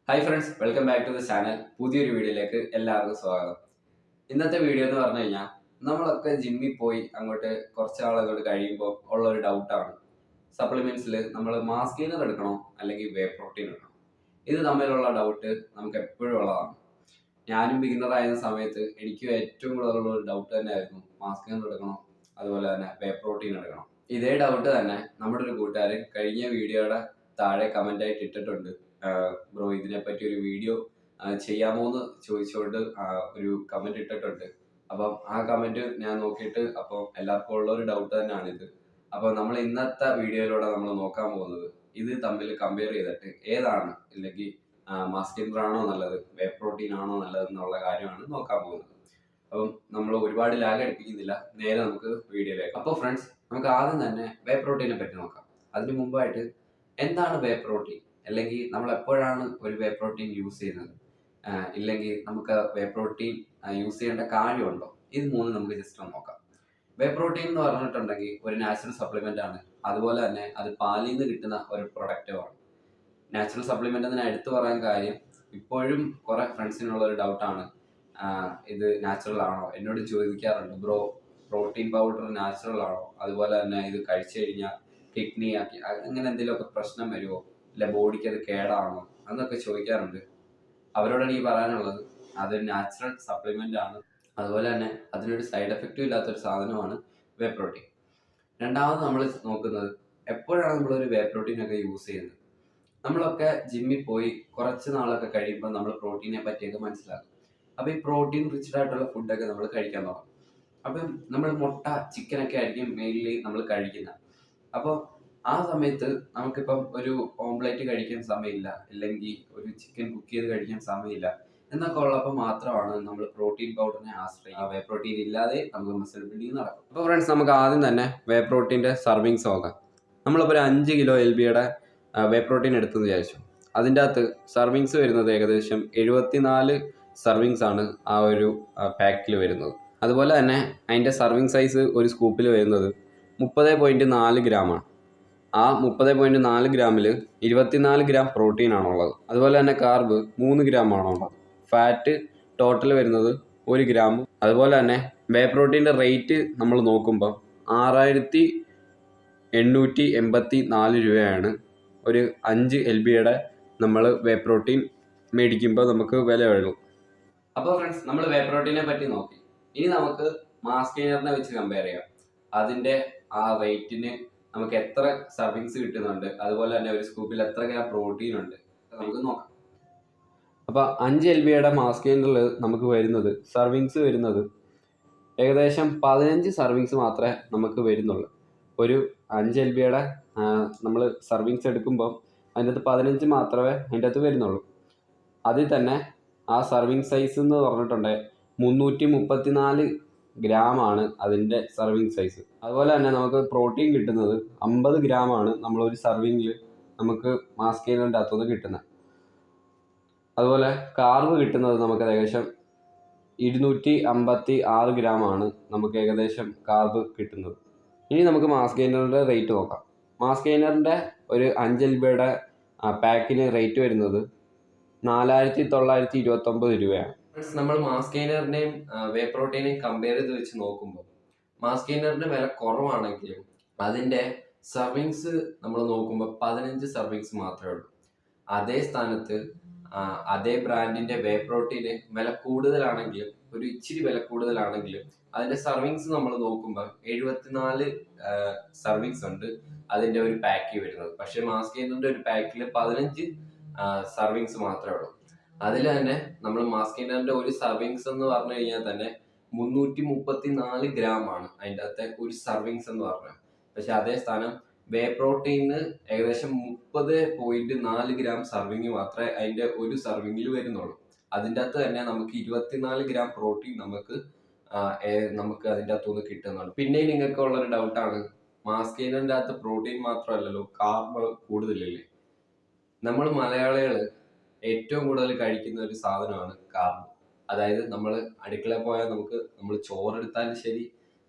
Hi friends, welcome back to the channel. പുതിയൊരു വീഡിയോയിലേക്ക് എല്ലാവർക്കും സ്വാഗതം. ഇന്നത്തെ വീഡിയോ എന്ന് പറഞ്ഞു കഴിഞ്ഞാൽ നമ്മളൊക്കെ ജിമ്മിൽ പോയി അങ്ങോട്ട് കുറച്ച് നാളങ്ങോട്ട് കഴിയുമ്പോൾ ഉള്ള ഒരു ഡൗട്ടാണ് സപ്ലിമെന്റ്സിൽ നമ്മൾ മാസ് ഗെയിനർ എടുക്കണോ അല്ലെങ്കിൽ വേ പ്രോട്ടീൻ എടുക്കണോ. ഇത് തമ്മിലുള്ള ഡൗട്ട് നമുക്ക് എപ്പോഴും ഉള്ളതാണ്. ഞാനും ബിഗിനർ ആയിരുന്ന സമയത്ത് എനിക്ക് ഏറ്റവും കൂടുതലുള്ള ഒരു ഡൗട്ട് തന്നെയായിരുന്നു മാസ് ഗെയിനർ എടുക്കണോ അതുപോലെ തന്നെ വേ പ്രോട്ടീൻ എടുക്കണം. ഇതേ ഡൗട്ട് തന്നെ നമ്മുടെ ഒരു കൂട്ടുകാരൻ കഴിഞ്ഞ വീഡിയോയുടെ താഴെ കമന്റ് ആയിട്ട് ഇട്ടിട്ടുണ്ട്. ബ്രോ, ഇതിനെപ്പറ്റി ഒരു വീഡിയോ ചെയ്യാമോ എന്ന് ചോദിച്ചുകൊണ്ട് ഒരു കമന്റ് ഇട്ടിട്ടുണ്ട്. അപ്പം ആ കമന്റ് ഞാൻ നോക്കിയിട്ട് അപ്പോൾ എല്ലാവർക്കും ഉള്ള ഒരു ഡൗട്ട് തന്നെയാണ് ഇത്. അപ്പോൾ നമ്മൾ ഇന്നത്തെ വീഡിയോയിലൂടെ നമ്മൾ നോക്കാൻ പോകുന്നത് ഇത് തമ്മിൽ കമ്പയർ ചെയ്തിട്ട് ഏതാണ്, ഇല്ലെങ്കിൽ മാസ് ഗെയിനർ ആണോ നല്ലത്, വേ പ്രോട്ടീൻ ആണോ നല്ലത് എന്നുള്ള കാര്യമാണ് നോക്കാൻ പോകുന്നത്. അപ്പം നമ്മൾ ഒരുപാട് ലാഗ് അടിപ്പിക്കുന്നില്ല, നേരെ നമുക്ക് വീഡിയോയിലേക്ക്. അപ്പോൾ ഫ്രണ്ട്സ്, നമുക്ക് ആദ്യം തന്നെ വേ പ്രോട്ടീനെ പറ്റി നോക്കാം. അതിന് മുമ്പായിട്ട് എന്താണ് വേ പ്രോട്ടീൻ, അല്ലെങ്കിൽ നമ്മൾ എപ്പോഴാണ് ഒരു വേ പ്രോട്ടീൻ യൂസ് ചെയ്യുന്നത്, ഇല്ലെങ്കിൽ നമുക്ക് വേ പ്രോട്ടീൻ യൂസ് ചെയ്യേണ്ട കാര്യമുണ്ടോ, ഇത് മൂന്ന് നമുക്ക് ജസ്റ്റ് ഒന്ന് നോക്കാം. വേ പ്രോട്ടീൻ എന്ന് പറഞ്ഞിട്ടുണ്ടെങ്കിൽ ഒരു നാച്ചുറൽ സപ്ലിമെന്റ് ആണ്. അതുപോലെ തന്നെ അത് പാലിൽ നിന്ന് കിട്ടുന്ന ഒരു പ്രൊഡക്റ്റുമാണ്. നാച്ചുറൽ സപ്ലിമെന്റ് എന്ന് എടുത്തു പറയാൻ കാര്യം, ഇപ്പോഴും കുറെ ഫ്രണ്ട്സിനുള്ള ഒരു ഡൗട്ടാണ്, ഇത് നാച്ചുറൽ ആണോ. എന്നോട് ചോദിക്കാറുണ്ട്, ബ്രോ പ്രോട്ടീൻ പൗഡർ നാച്ചുറൽ ആണോ, അതുപോലെ തന്നെ ഇത് കഴിച്ചു കഴിഞ്ഞാൽ കിഡ്നി ആക്കി അങ്ങനെ എന്തെങ്കിലുമൊക്കെ പ്രശ്നം വരുമോ, അല്ലെ ബോഡിക്ക് അത് കേടാണോ എന്നൊക്കെ ചോദിക്കാറുണ്ട്. അവരോടാണ് ഈ പറയാനുള്ളത്, അതൊരു നാച്ചുറൽ സപ്ലിമെന്റ് ആണ്. അതുപോലെ തന്നെ അതിനൊരു സൈഡ് എഫക്റ്റും ഇല്ലാത്തൊരു സാധനമാണ് വേ പ്രോട്ടീൻ. രണ്ടാമത് നമ്മൾ നോക്കുന്നത്, എപ്പോഴാണ് നമ്മളൊരു വേ പ്രോട്ടീൻ ഒക്കെ യൂസ് ചെയ്യുന്നത്. നമ്മളൊക്കെ ജിമ്മിൽ പോയി കുറച്ച് നാളൊക്കെ കഴിയുമ്പോൾ നമ്മൾ പ്രോട്ടീനെ പറ്റിയൊക്കെ മനസ്സിലാക്കും. അപ്പോൾ ഈ പ്രോട്ടീൻ റിച്ച്ഡ് ആയിട്ടുള്ള ഫുഡൊക്കെ നമ്മൾ കഴിക്കാൻ തുടങ്ങും. അപ്പം നമ്മൾ മുട്ട, ചിക്കനൊക്കെ ആയിരിക്കും മെയിൻലി നമ്മൾ കഴിക്കുന്നത്. അപ്പോൾ ആ സമയത്ത് നമുക്കിപ്പം ഒരു ഓംപ്ലേറ്റ് കഴിക്കാൻ സമയമില്ല, അല്ലെങ്കിൽ ഒരു ചിക്കൻ കുക്ക് ചെയ്ത് കഴിക്കാൻ സമയമില്ല എന്നൊക്കെ ഉള്ളപ്പോൾ മാത്രമാണ് നമ്മൾ പ്രോട്ടീൻ പൗഡറിനെ ആശ്രയിക്കുക. വേ പ്രോട്ടീൻ ഇല്ലാതെ നമുക്ക് മസിൽ ബിൽഡിംഗ് നടക്കും. അപ്പോൾ ഫ്രണ്ട്സ്, നമുക്ക് ആദ്യം തന്നെ വേ പ്രോട്ടീൻ്റെ സർവിങ്സ് നോക്കാം. നമ്മളിപ്പോൾ ഒരു 5 കിലോ LBയുടെ വേ പ്രോട്ടീൻ എടുത്തെന്ന് വിചാരിച്ചു. അതിൻ്റെ അകത്ത് സർവിങ്സ് വരുന്നത് ഏകദേശം 74 സർവിങ്സ് ആണ് ആ ഒരു പാക്കിൽ വരുന്നത്. അതുപോലെ തന്നെ അതിൻ്റെ സർവിങ് സൈസ് ഒരു സ്കൂപ്പിൽ വരുന്നത് 30.4 ഗ്രാമാണ്. ആ 30.4 ഗ്രാമിൽ 24 ഗ്രാം പ്രോട്ടീൻ ആണുള്ളത്. അതുപോലെ തന്നെ കാർബ് 3 ഗ്രാം ആണുള്ളത്. ഫാറ്റ് ടോട്ടൽ വരുന്നത് 1 ഗ്രാമും. അതുപോലെ തന്നെ വേ പ്രോട്ടീൻ്റെ റേറ്റ് നമ്മൾ നോക്കുമ്പോൾ 6884 രൂപയാണ് ഒരു 5 LBയുടെ നമ്മൾ വേ പ്രോട്ടീൻ മേടിക്കുമ്പോൾ നമുക്ക് വില വരുള്ളൂ. അപ്പോൾ ഫ്രണ്ട്സ്, നമ്മൾ വേ പ്രോട്ടീനെ പറ്റി നോക്കി. ഇനി നമുക്ക് മാസ് ഗെയിനറിനെ വെച്ച് കമ്പയർ ചെയ്യാം. അതിൻ്റെ ആ റേറ്റിന് നമുക്ക് എത്ര സർവിങ്സ് കിട്ടുന്നുണ്ട്, അതുപോലെ തന്നെ ഒരു സ്കൂപ്പിൽ എത്ര ഗ്രാം പ്രോട്ടീൻ ഉണ്ട് നമുക്ക് നോക്കാം. അപ്പോൾ 5 LBയുടെ മാസ് ഗെയിനറിൽ നമുക്ക് വരുന്നത് സർവിങ്സ് വരുന്നത് ഏകദേശം 15 സർവിങ്സ് മാത്രമേ നമുക്ക് വരുന്നുള്ളൂ. ഒരു 5 LBയുടെ നമ്മൾ സർവിങ്സ് എടുക്കുമ്പോൾ അതിൻ്റെ അകത്ത് 15 മാത്രമേ അതിൻ്റെ അകത്ത് വരുന്നുള്ളൂ. അതിൽ തന്നെ ആ സർവിങ് സൈസ് എന്ന് പറഞ്ഞിട്ടുണ്ടെങ്കിൽ 334 ഗ്രാമാണ് അതിൻ്റെ സർവിങ് സൈസ്. അതുപോലെ തന്നെ നമുക്ക് പ്രോട്ടീൻ കിട്ടുന്നത് 50 ഗ്രാമാണ് നമ്മളൊരു സർവിങ്ങിൽ നമുക്ക് മാസ് ഗെയിനറിൻ്റെ അകത്തുനിന്ന് കിട്ടുന്നത്. അതുപോലെ കാർബ് കിട്ടുന്നത് നമുക്ക് ഏകദേശം 256 ഗ്രാമാണ് നമുക്ക് ഏകദേശം കാർബ് കിട്ടുന്നത്. ഇനി നമുക്ക് മാസ് ഗെയിനറിൻ്റെ റേറ്റ് നോക്കാം. മാസ് ഗെയിനറിൻ്റെ ഒരു 5 LBയുടെ പാക്കിന് റേറ്റ് വരുന്നത് 4929 രൂപയാണ്. നമ്മൾ മാസ് ഗെയിനറിനെയും വേ പ്രോട്ടീനെയും കമ്പയർ ചെയ്ത് വെച്ച് നോക്കുമ്പോൾ മാസ് ഗെയിനറിൻ്റെ വില കുറവാണെങ്കിലും അതിൻ്റെ സർവിങ്സ് നമ്മൾ നോക്കുമ്പോൾ 15 സർവിങ്സ് മാത്രമേ ഉള്ളൂ. അതേ സ്ഥാനത്ത് അതേ ബ്രാൻഡിൻ്റെ വേ പ്രോട്ടീന് വില കൂടുതലാണെങ്കിലും, ഒരു ഇച്ചിരി വില കൂടുതലാണെങ്കിലും അതിൻ്റെ സർവിങ്സ് നമ്മൾ നോക്കുമ്പോൾ 74 സർവിങ്സ് ഉണ്ട് അതിൻ്റെ ഒരു പാക്കിൽ വരുന്നത്. പക്ഷേ മാസ് ഗെയിനറിൻ്റെ ഒരു പാക്കിൽ 15 സർവിങ്സ് മാത്രമേ ഉള്ളൂ. അതിൽ തന്നെ നമ്മൾ മാസ് ഗെയിനറിൻ്റെ ഒരു സർവിങ്സ് എന്ന് പറഞ്ഞു കഴിഞ്ഞാൽ തന്നെ 334 ഗ്രാമാണ് അതിൻ്റെ അകത്തെ ഒരു സർവിങ്സ് എന്ന് പറഞ്ഞാൽ. പക്ഷെ അതേ സ്ഥാനം വേ പ്രോട്ടീന് ഏകദേശം 30.4 ഗ്രാം സർവിങ് മാത്രമേ അതിൻ്റെ ഒരു സർവിങ്ങിൽ വരുന്നുള്ളൂ. അതിൻ്റെ അകത്ത് തന്നെ നമുക്ക് 24 ഗ്രാം പ്രോട്ടീൻ നമുക്ക് അതിൻ്റെ അകത്തുനിന്ന് കിട്ടുന്നുണ്ട്. പിന്നെ നിങ്ങൾക്ക് ഉള്ളൊരു ഡൗട്ടാണ്, മാസ് ഗെയിനറിൻ്റെ അകത്ത് പ്രോട്ടീൻ മാത്രമല്ലല്ലോ, കാർബ് കൂടുതലില്ലേ. നമ്മൾ മലയാളികൾ ഏറ്റവും കൂടുതൽ കഴിക്കുന്ന ഒരു സാധനമാണ് കാർബ്. അതായത് നമ്മൾ അടുക്കളയിൽ പോയാൽ നമ്മൾ ചോറെടുത്താലും ശരി,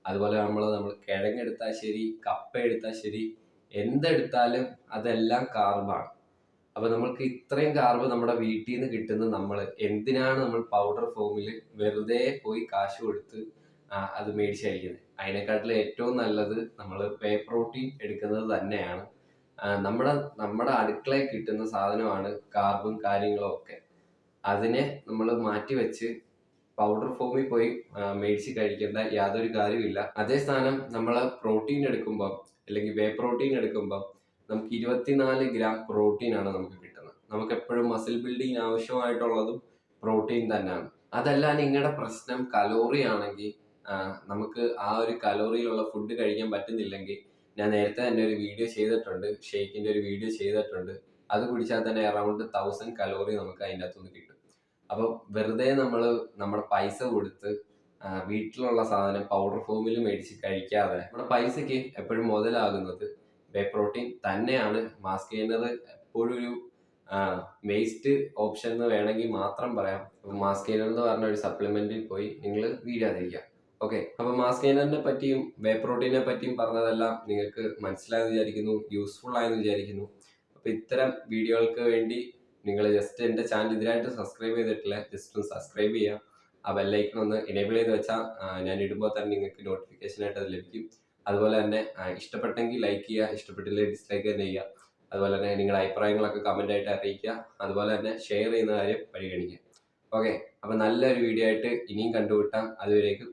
അതുപോലെ നമ്മൾ കിഴങ്ങെടുത്താൽ ശരി, കപ്പ എടുത്താൽ ശരി, എന്തെടുത്താലും അതെല്ലാം കാർബാണ്. അപ്പൊ നമ്മൾക്ക് ഇത്രയും കാർബ് നമ്മുടെ വീട്ടിൽ നിന്ന് കിട്ടുന്ന നമ്മൾ എന്തിനാണ് നമ്മൾ പൗഡർ ഫോമിൽ വെറുതെ പോയി കാശ് കൊടുത്ത് അത് മേടിച്ച് കഴിക്കുന്നത്? അതിനെക്കാട്ടിലും ഏറ്റവും നല്ലത് നമ്മൾ പേ പ്രോട്ടീൻ എടുക്കുന്നത് തന്നെയാണ്. നമ്മുടെ നമ്മുടെ അടുക്കളയിൽ കിട്ടുന്ന സാധനമാണ് കാർബും കാര്യങ്ങളും ഒക്കെ. അതിനെ നമ്മൾ മാറ്റി വെച്ച് പൗഡർ ഫോമിൽ പോയി മേടിച്ച് കഴിക്കേണ്ട യാതൊരു കാര്യമില്ല. അതേ സ്ഥാനം നമ്മൾ പ്രോട്ടീൻ എടുക്കുമ്പോൾ അല്ലെങ്കിൽ വേ പ്രോട്ടീൻ എടുക്കുമ്പോൾ നമുക്ക് 24 ഗ്രാം പ്രോട്ടീൻ ആണ് നമുക്ക് കിട്ടുന്നത്. നമുക്ക് എപ്പോഴും മസിൽ ബിൽഡിങ്ങിന് ആവശ്യമായിട്ടുള്ളതും പ്രോട്ടീൻ തന്നെയാണ്. അതല്ല നിങ്ങളുടെ പ്രശ്നം കലോറി ആണെങ്കിൽ, നമുക്ക് ആ ഒരു കലോറിയിലുള്ള ഫുഡ് കഴിക്കാൻ പറ്റുന്നില്ലെങ്കിൽ, ഞാൻ നേരത്തെ തന്നെ ഒരു വീഡിയോ ചെയ്തിട്ടുണ്ട്, ഷേക്കിന്റെ ഒരു വീഡിയോ ചെയ്തിട്ടുണ്ട്. അത് കുടിച്ചാൽ തന്നെ അറൗണ്ട് 1000 കലോറി നമുക്ക് അതിൻ്റെ അകത്തുനിന്ന് കിട്ടും. അപ്പൊ വെറുതെ നമ്മൾ നമ്മുടെ പൈസ കൊടുത്ത് വീട്ടിലുള്ള സാധനം പൗഡർ ഫോമിൽ മേടിച്ച് കഴിക്കാതെ നമ്മുടെ പൈസക്ക് എപ്പോഴും മുതലാകുന്നത് വേ പ്രോട്ടീൻ തന്നെയാണ്. മാസ് ഗെയിനർ എപ്പോഴും ഒരു വേസ്റ്റ് ഓപ്ഷൻ എന്ന് വേണമെങ്കിൽ മാത്രം പറയാം. മാസ് ഗെയിനർ എന്ന് പറഞ്ഞ ഒരു സപ്ലിമെന്റിൽ പോയി നിങ്ങൾ വീഴാതിരിക്കുക. ഓക്കെ, അപ്പൊ മാസ് ഗെയിനറിനെ പറ്റിയും വേ പ്രോട്ടീനെ പറ്റിയും പറഞ്ഞതെല്ലാം നിങ്ങൾക്ക് മനസ്സിലായെന്ന് വിചാരിക്കുന്നു, യൂസ്ഫുൾ ആയെന്ന് വിചാരിക്കുന്നു. അപ്പൊ ഇത്തരം വീഡിയോകൾക്ക് വേണ്ടി നിങ്ങൾ ജസ്റ്റ് എൻ്റെ ചാനൽ ഇതിനായിട്ട് സബ്സ്ക്രൈബ് ചെയ്തിട്ടില്ല, ജസ്റ്റ് ഒന്ന് സബ്സ്ക്രൈബ് ചെയ്യുക. ആ ബെല്ലൈക്കൺ ഒന്ന് എനേബിൾ ചെയ്ത് വെച്ചാൽ ഞാൻ ഇടുമ്പോൾ തന്നെ നിങ്ങൾക്ക് നോട്ടിഫിക്കേഷൻ ആയിട്ട് അത് ലഭിക്കും. അതുപോലെ തന്നെ ഇഷ്ടപ്പെട്ടെങ്കിൽ ലൈക്ക് ചെയ്യുക, ഇഷ്ടപ്പെട്ടില്ലെങ്കിൽ ഡിസ്ലൈക്ക് തന്നെ ചെയ്യുക. അതുപോലെ തന്നെ നിങ്ങളുടെ അഭിപ്രായങ്ങളൊക്കെ കമൻ്റ് ആയിട്ട് അറിയിക്കുക. അതുപോലെ തന്നെ ഷെയർ ചെയ്യുന്ന കാര്യം പരിഗണിക്കുക. ഓക്കെ, അപ്പം നല്ലൊരു വീഡിയോ ആയിട്ട് ഇനിയും കണ്ടുമുട്ടാം. അതുവരേക്കും